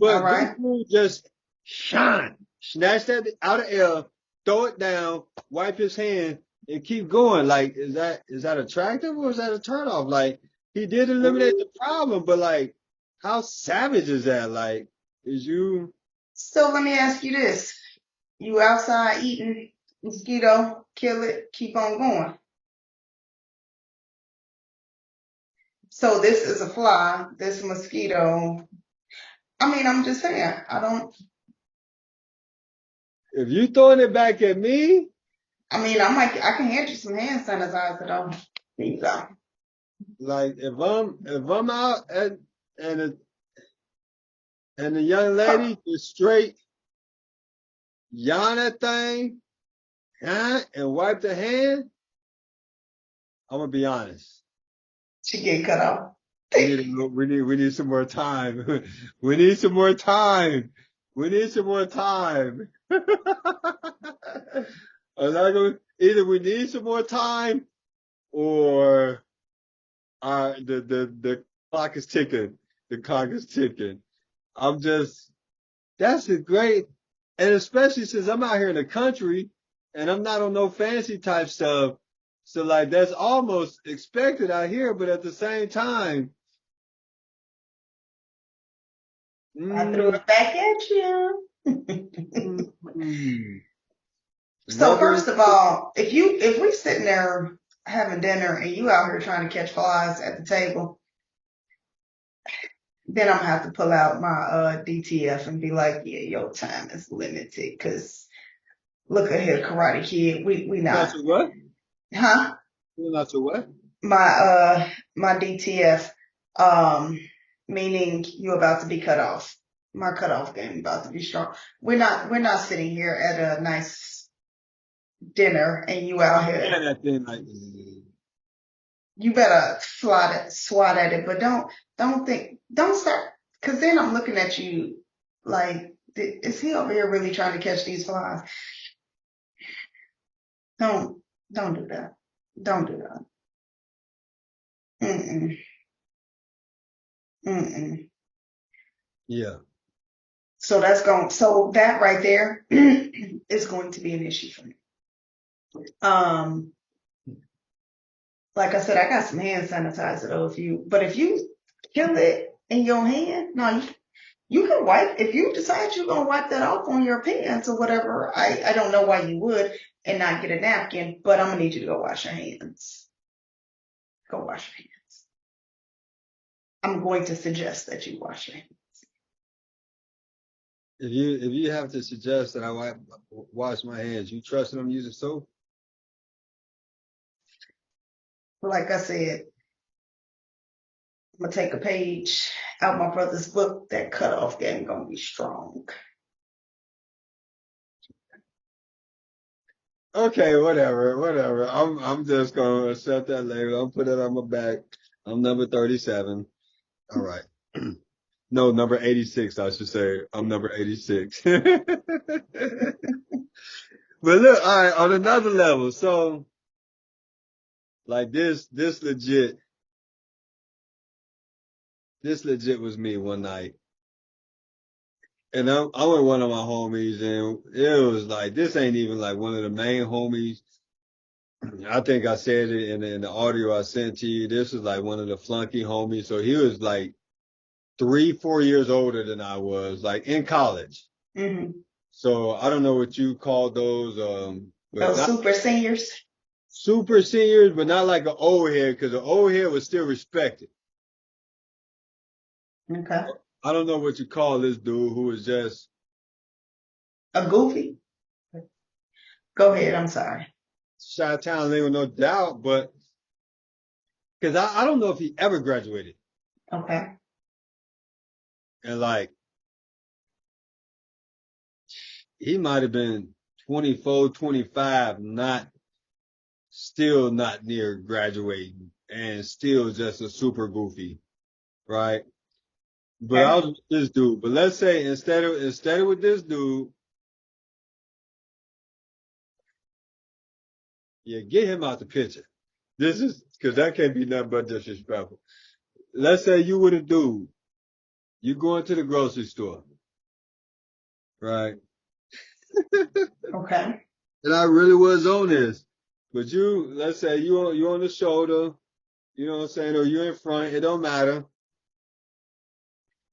All But this right. dude just snatch that out of air, throw it down, wipe his hand, and keep going. Like, is that attractive or is that a turnoff? Like, he did eliminate the problem, but like, how savage is that? Like, is you So let me ask you this. You outside eating mosquito, kill it, keep on going. So this is a fly, this mosquito. I mean, I'm just saying, if you throwing it back at me, I can hand you some hand sanitizer though. There you go. like if I'm out and a, and the young Huh. lady just straight yawn that thing, and wipe the hand, I'm gonna be honest. She get cut off. We need some more time. We need some more time. We need some more time. Either we need some more time or the clock is ticking. The clock is ticking. I'm just that's a great and especially since I'm out here in the country and I'm not on no fancy type stuff. So like that's almost expected out here, but at the same time, I threw mm, it back at you. mm, So never. first of all, if we sitting there having dinner and you out here trying to catch flies at the table, then I'm gonna have to pull out my DTF and be like, yeah, your time is limited. Cause look at here, Karate Kid. We Not not, your what? huh? Not your what? My DTF, um, meaning you about to be cut off. My cutoff game about to be strong. We're not sitting here at a nice dinner and you out Yeah, here. that thing like. You better swat at it, but don't start, cause then I'm looking at you like, is he over here really trying to catch these flies? Don't, don't do that. Don't do that. Mm-mm, mm-mm. Yeah. So so that right there is going to be an issue for me. Um, like I said, I got some hand sanitizer though. But if you kill it in your hand, no, you can wipe, if you decide you're gonna wipe that off on your pants or whatever. I don't know why you would and not get a napkin, but I'm gonna need you to go wash your hands. Go wash your hands. I'm going to suggest that you wash your hands. If you have to suggest that I wash my hands, you trust them using soap? Like I said, I'm gonna take a page out my brother's book. That cutoff game gonna be strong. Okay, whatever. I'm just gonna accept that label. I'll put it on my back. I'm number 37. All right. No, number 86, I should say. I'm number 86. But look, all right, on another level. So like this legit was me one night. And I'm with one of my homies, and it was like, this ain't even like one of the main homies. I think I said it in the audio I sent to you. This was like one of the flunky homies. So he was like 3, 4 years older than I was, like in college. Mm-hmm. So I don't know what you call those, but Those not super seniors. super seniors, but not like an old head, because the old head was still respected. Okay. I don't know what you call this dude who was just A goofy. Go ahead. I'm sorry. Chi-Town nigga, no doubt, but because I don't know if he ever graduated. Okay. And like, he might have been 24, 25, still not near graduating and still just a super goofy, right? But I Okay. was with this dude. But let's say instead of with this dude, yeah, get him out the picture. This is because that can't be nothing but disrespectful. Let's say you with a dude, you going to the grocery store, right? Okay. And I really was on this. But let's say you on the shoulder, you know what I'm saying, or you in front, it don't matter.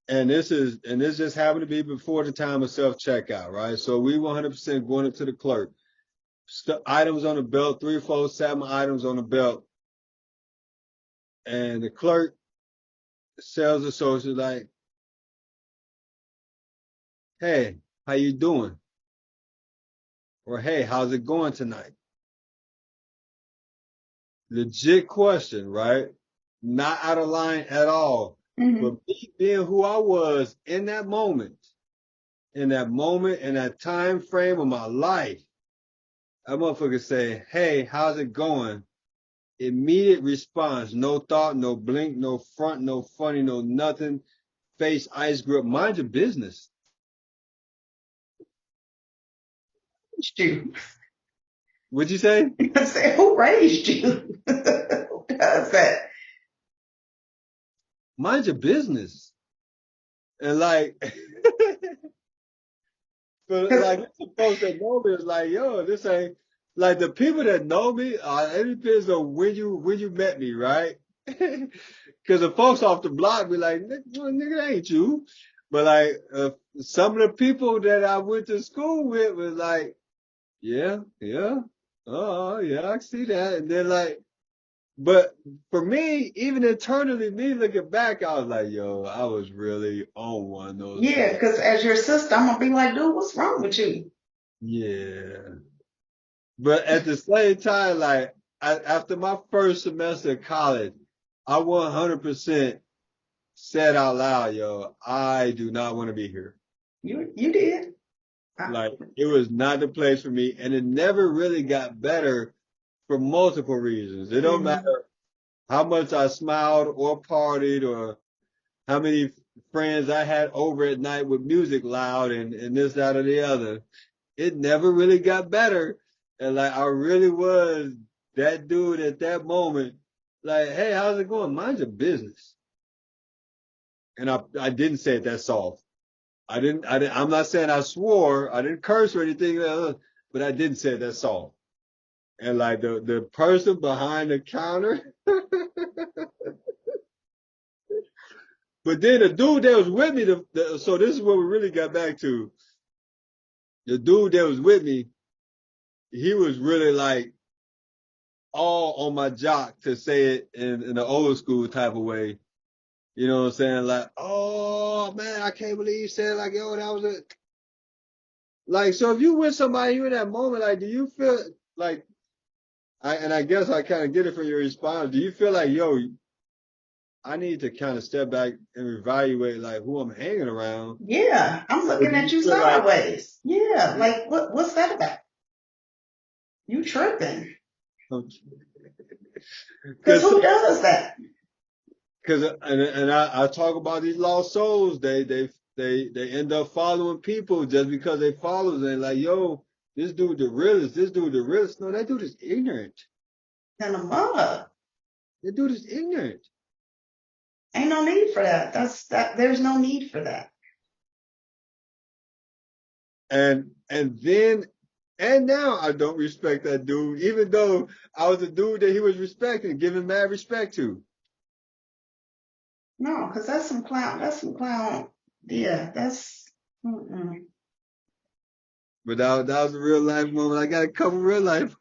And this just happened to be before the time of self checkout, right? So we 100% going into the clerk. Items on the belt, 3, 4, 7 items on the belt, and the clerk, sales associate, like, hey, how you doing? Or hey, how's it going tonight? Legit question, right? Not out of line at all. Mm-hmm. But me being who I was in that time frame of my life, that motherfucker say, hey, how's it going? Immediate response, no thought, no blink, no front, no funny, no nothing. Face ice grip, mind your business. You. What'd you say? I said, who raised you? Who does that? Mind your business. And like, but 'Cause like the folks that know me is like, yo, this ain't like the people that know me. It depends on when you met me, right? Because the folks off the block be like, nigga, that ain't you. But like some of the people that I went to school with was like, yeah, yeah, oh yeah, I see that. And then like, but for me, even internally, me looking back, I was like, yo, I was really on one of those yeah, days. because as your sister, I'm gonna be like, dude, what's wrong with you? Yeah. But at the same time, like after my first semester of college, I 100% said out loud, yo, I do not want to be here. You did. I, Like it was not the place for me. And it never really got better for multiple reasons. It don't mm-hmm. matter how much I smiled or partied or how many friends I had over at night with music loud and this, that, or the other. It never really got better. And like, I really was that dude at that moment. Like, hey, how's it going? Mind your business. And I didn't say it that soft. I'm not saying I swore. I didn't curse or anything, but I didn't say that's all. And like the person behind the counter, but then the dude that was with me, so this is what we really got back to. The dude that was with me, he was really like all on my jock to say it in the old school type of way. You know what I'm saying? Like, oh man, I can't believe you said like, yo, that was it. Like, so if you with somebody, you in that moment, like, do you feel like, I guess I kind of get it from your response. Do you feel like, yo, I need to kind of step back and evaluate like who I'm hanging around? Yeah, I'm Or looking do at you you feel like, sideways. Yeah, like what's that about? You tripping. Because because who does that? Because and I talk about these lost souls. They end up following people just because they follow them. Like, yo, this dude the realest. This dude the realest. No, that dude is ignorant. And a mug. That dude is ignorant. Ain't no need for that. There's no need for that. And now I don't respect that dude, even though I was a dude that he was respecting, giving mad respect to. No, because that's some clown. That's some clown. Yeah, that's. Mm-mm. But that was a real life moment. I got a couple real life.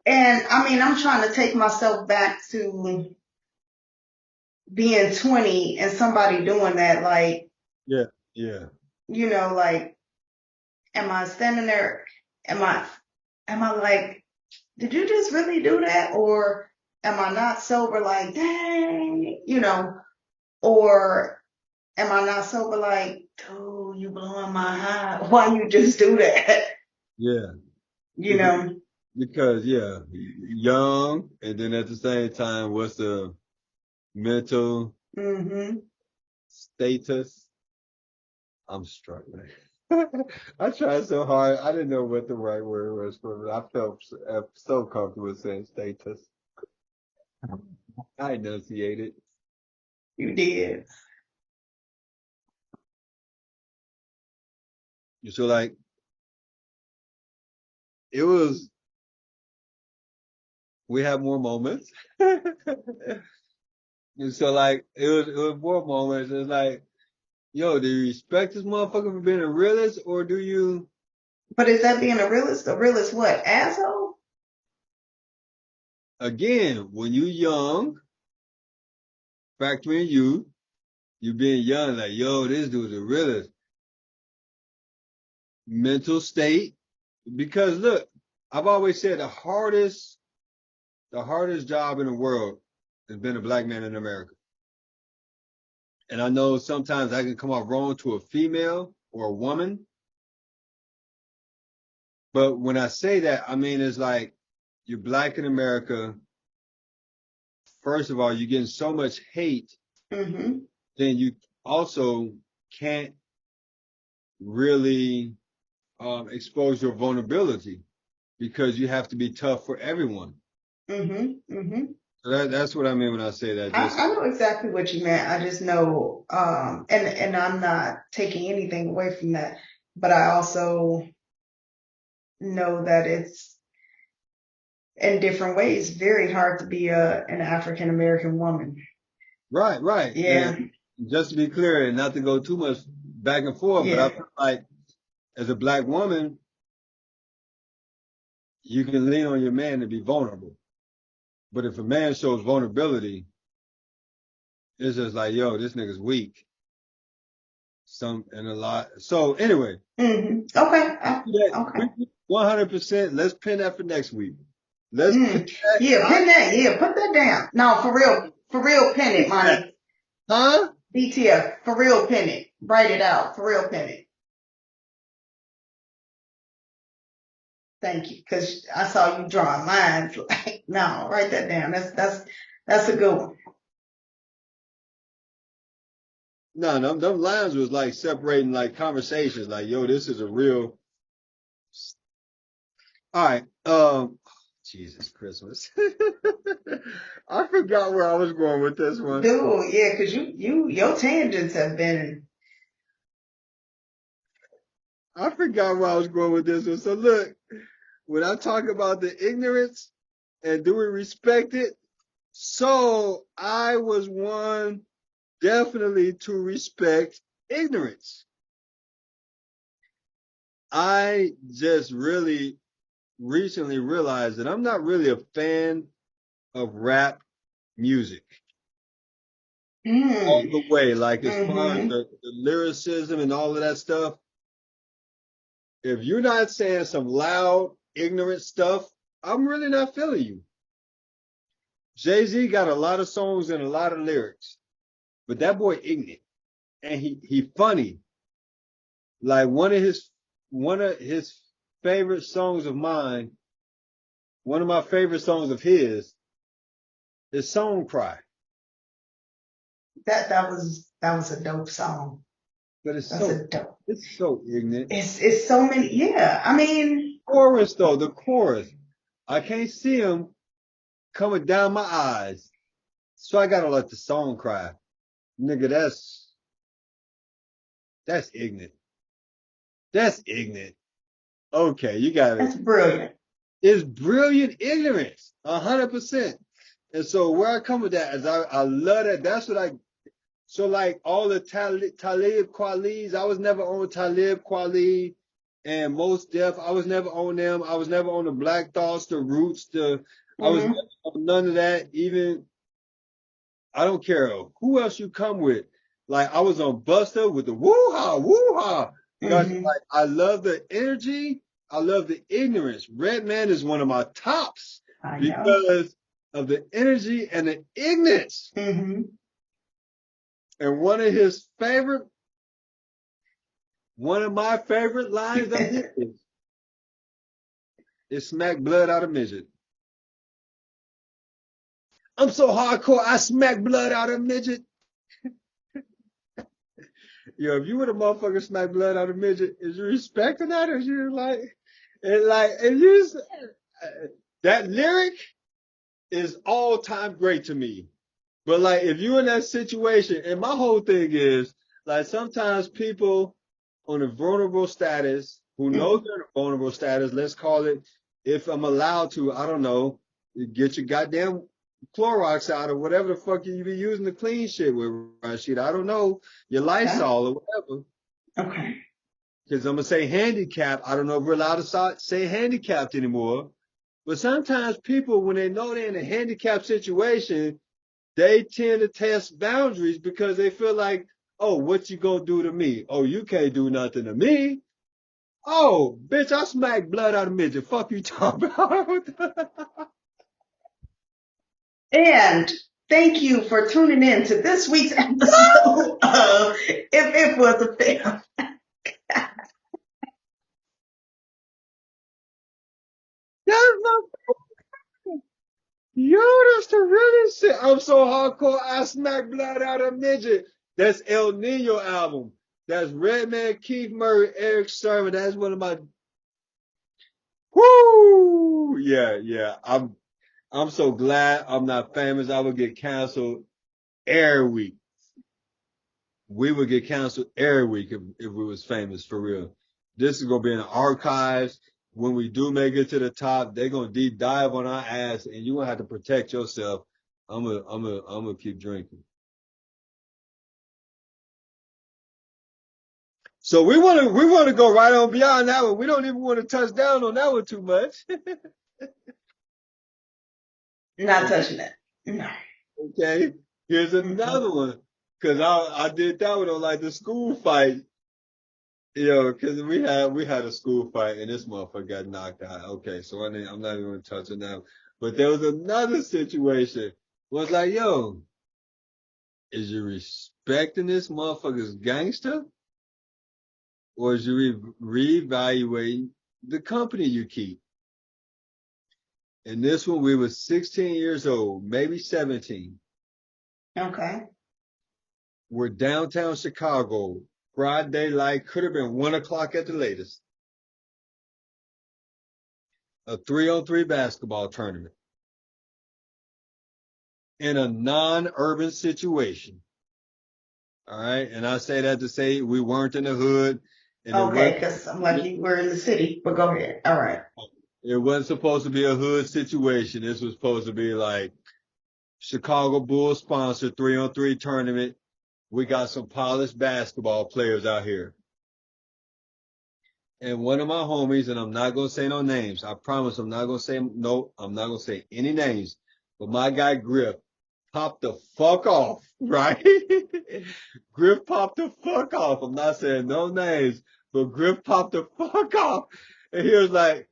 And I mean, I'm trying to take myself back to being 20 and somebody doing that. Like, Yeah, yeah. like, am I standing there? Am I, am I like, did you just really do that? Or am I not sober? Like, dang, or am I not sober? Like, dude, you blowing my high. Why you just do that? Yeah. You know? Because yeah, young, and then at the same time, what's the mental Mm-hmm. status? I'm struggling. I tried so hard. I didn't know what the right word was for it. I felt so comfortable saying status. I enunciated. You did. So like it was. We have more moments. And so like it was more moments. It's like, yo, do you respect this motherfucker for being a realist, or do you But is that being a realist? A realist what? Asshole? again when you young, factoring you being young, like, yo, this dude's a realist. Mental state. Because look, I've always said the hardest job in the world has been a black man in America. And I know sometimes I can come off wrong to a female or a woman, but when I say that, I mean it's like you're black in America. First of all, you're getting so much hate, Mm-hmm. then you also can't really expose your vulnerability because you have to be tough for everyone. Mm-hmm. Mm-hmm. So that's what I mean when I say that. Just I know exactly what you meant. I just know, and I'm not taking anything away from that, but I also know that it's in different ways very hard to be an African American woman. right, right. Yeah, And just to be clear, and not to go too much back and forth, but I yeah. feel like as a black woman, you can lean on your man to be vulnerable. But if a man shows vulnerability, it's just like, yo, this nigga's weak. Some and a lot. So anyway, Hmm. Okay. Okay. we 100%. Let's pin that for next week. Let's pin Mm. that. Yeah, pin that. Yeah, put that down. No, for real, pin it, money. Huh? DTF, for real, pin it. Write it out. For real, pin it. Thank you, because I saw you drawing lines. Like, no, write that down. That's a good one. No, them lines was like separating like conversations. Like, yo, this is a real. All right. Jesus Christmas. I forgot where I was going with this one. Dude, yeah, because your tangents have been I forgot where I was going with this one. So look, when I talk about the ignorance and do we respect it? So I was one definitely to respect ignorance. I just really recently realized that I'm not really a fan of rap music all Mm. the way. Like as far as Mm-hmm. the lyricism and all of that stuff, if you're not saying some loud, ignorant stuff, I'm really not feeling you. Jay-Z got a lot of songs and a lot of lyrics, but that boy ignorant and he funny. Like one of his favorite songs of mine, one of my favorite songs of his is Song Cry. That was a dope song. But it's That's so a dope. it's so ignorant. It's so many. Yeah, I mean, Chorus though, the chorus. I can't see him coming down my eyes. So I gotta let the song cry. Nigga, that's ignorant. That's ignorant. Okay, you got it. that's brilliant. It's brilliant ignorance, 100%. And so where I come with that is I love that. That's what I. So like all the Talib Kweli's, I was never on Talib Kweli and Most Def. I was never on them. I was never on the Black Thoughts, the Roots, I was Hmm. never on none of that. Even I don't care who else you come with. Like I was on Buster with the woo ha, because Hmm. like I love the energy, I love the ignorance. Redman is one of my tops I know. because of the energy and the ignorance. Hmm. And one of my favorite lines of his is smack blood out of midget. I'm so hardcore, I smack blood out of midget. Yo, if you would a motherfucker smack blood out of midget, is you respecting that or is you and you that lyric is all time great to me. But like if you're in that situation, and my whole thing is like sometimes people on a vulnerable status who know they're in a vulnerable status, let's call it, if I'm allowed to, I don't know, get your goddamn Clorox out or whatever the fuck you be using to clean shit with, Rashid. I don't know, your Okay. Lysol or whatever. Okay. Because I'm gonna say handicap. I don't know if we're allowed to say handicapped anymore. But sometimes people, when they know they're in a handicapped situation, they tend to test boundaries because they feel like, oh, what you gonna do to me? Oh, you can't do nothing to me. Oh, bitch, I smack blood out of midget. Fuck you talking about. And thank you for tuning in to this week's episode of If It Was a Film. That's not, yo, that's the realest shit. I'm so hardcore, I smack blood out of midget. That's El Nino album. That's Redman, Keith Murray, Eric Sermon. That's one of my, whoo, yeah, yeah. I'm so glad I'm not famous. I would get canceled every week. We would get canceled every week if we was famous for real. This is gonna be in the archives. When we do make it to the top, they're gonna deep dive on our ass, and you're gonna have to protect yourself. I'm gonna keep drinking. So we wanna go right on beyond that one. We don't even want to touch down on that one too much. Not touching it. No. Okay. Here's Mm-mm. another one. Cause I did that one on like the school fight. Cause we had a school fight and this motherfucker got knocked out. Okay, so I'm not even touching that. But there was another situation. Was like, yo, is you respecting this motherfucker's gangster, or is you reevaluating the company you keep? And this one, we were 16 years old, maybe 17. Okay. We're downtown Chicago, broad daylight, could have been 1 o'clock at the latest. A 3-on-3 basketball tournament in a non-urban situation. All right. And I say that to say we weren't in the hood And Okay, because I'm like, you were in the city, but go ahead. All right. it wasn't supposed to be a hood situation. This was supposed to be like Chicago Bulls sponsored 3-on-3 tournament. We got some polished basketball players out here. And one of my homies, and I'm not gonna say no names. I promise I'm not gonna say no, I'm not gonna say any names. But my guy Griff popped the fuck off, right? Griff popped the fuck off. I'm not saying no names, but Griff popped the fuck off. And he was like,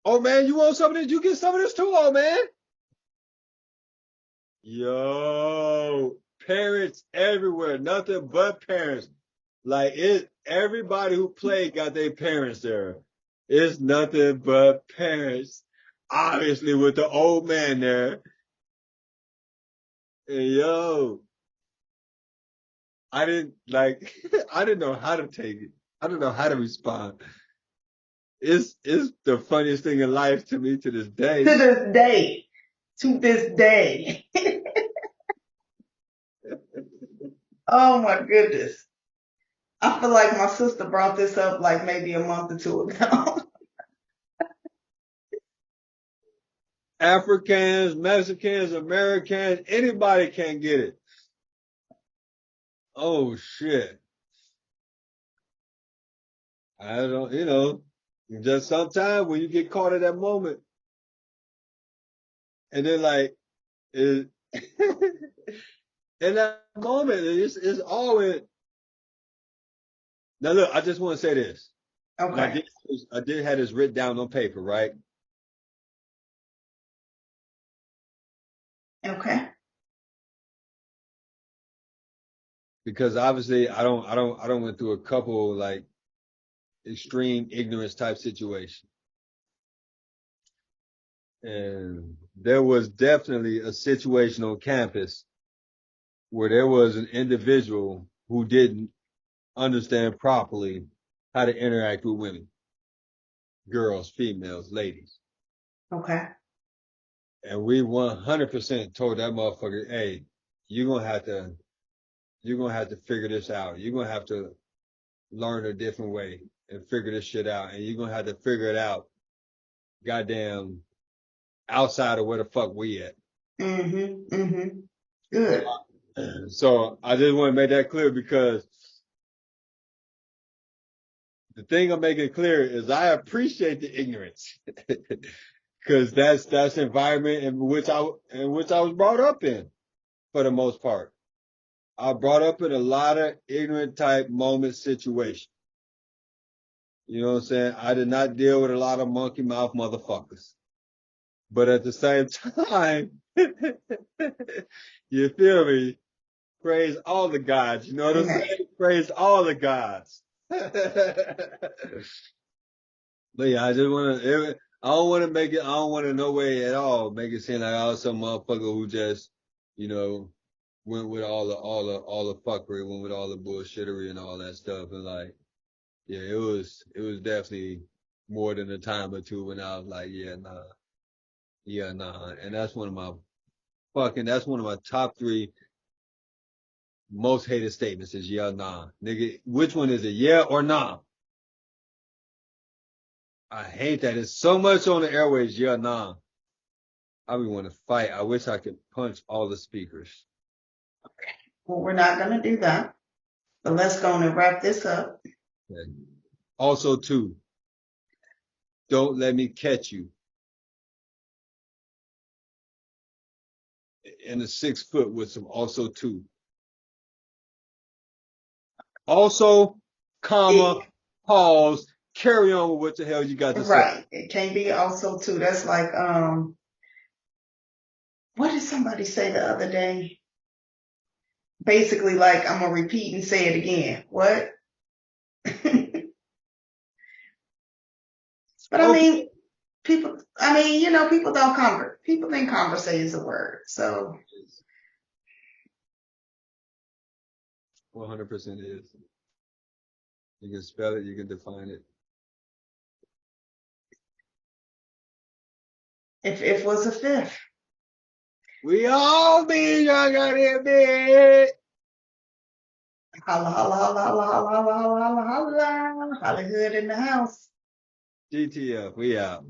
"Oh man, you want some of this? You get some of this too, oh man." Yo, parents everywhere, nothing but parents. Like everybody who played got their parents there. It's nothing but parents. Obviously with the old man there. And yo, I didn't like I didn't know how to take it. I didn't know how to respond. It's the funniest thing in life to me to this To day. this day, to this day. Oh my goodness. I feel like my sister brought this up like maybe a month or two ago. Africans, Mexicans, Americans, anybody can get it. Oh shit. I don't, just sometimes when you get caught at that moment, and then like, it, in that moment, it's always. Now look, I just want to say this, and Okay. I did have this written down on paper, right? Okay. Because obviously I don't went through a couple like extreme ignorance type situation, and there was definitely a situation on campus where there was an individual who didn't understand properly how to interact with women, girls, females, ladies. Okay. And we 100% told that motherfucker, hey, you're gonna have to, you're gonna have to figure this out. You're gonna have to learn a different way and figure this shit out. And you're gonna have to figure it out, goddamn, outside of where the fuck we at. Mm-hmm. Mm-hmm. Good. So I just want to make that clear because the thing I'm making clear is I appreciate the ignorance. Because that's the environment in which I was brought up in for the most part. I brought up in a lot of ignorant type moment situation. You know what I'm saying? I did not deal with a lot of monkey mouth motherfuckers. But at the same time, you feel me? Praise all the gods. You know what I'm Amen. saying? Praise all the gods. But yeah, I just want to. I don't want to make it. I don't want to no way at all make it seem like I was some motherfucker who just, you know, went with all the fuckery, went with all the bullshittery and all that stuff. And like, yeah, it was definitely more than a time or two when I was like, yeah, nah. And that's one of my top three most hated statements is yeah, nah. Nigga, which one is it? Yeah or nah? I hate that. It's so much on the airways, yeah, nah. I be want to fight. I wish I could punch all the speakers. Well, we're not going to do that. But let's go on and wrap this up. Okay. Also, too, don't let me catch you in the 6 foot with some also too. Also, comma, It, pause, carry on with what the hell you got to say. right. It can't be also too. That's like, what did somebody say the other day? Basically, like, I'm going to repeat and say it again. What? But I Okay. mean, people don't people think conversate is a word. So 100% is. You can spell it, you can define it. if was a fifth. We all be young on it, bitch. Holla, holla, holla, holla, holla, holla, holla, holla, holla. Hollywood in the house. GTF, we out.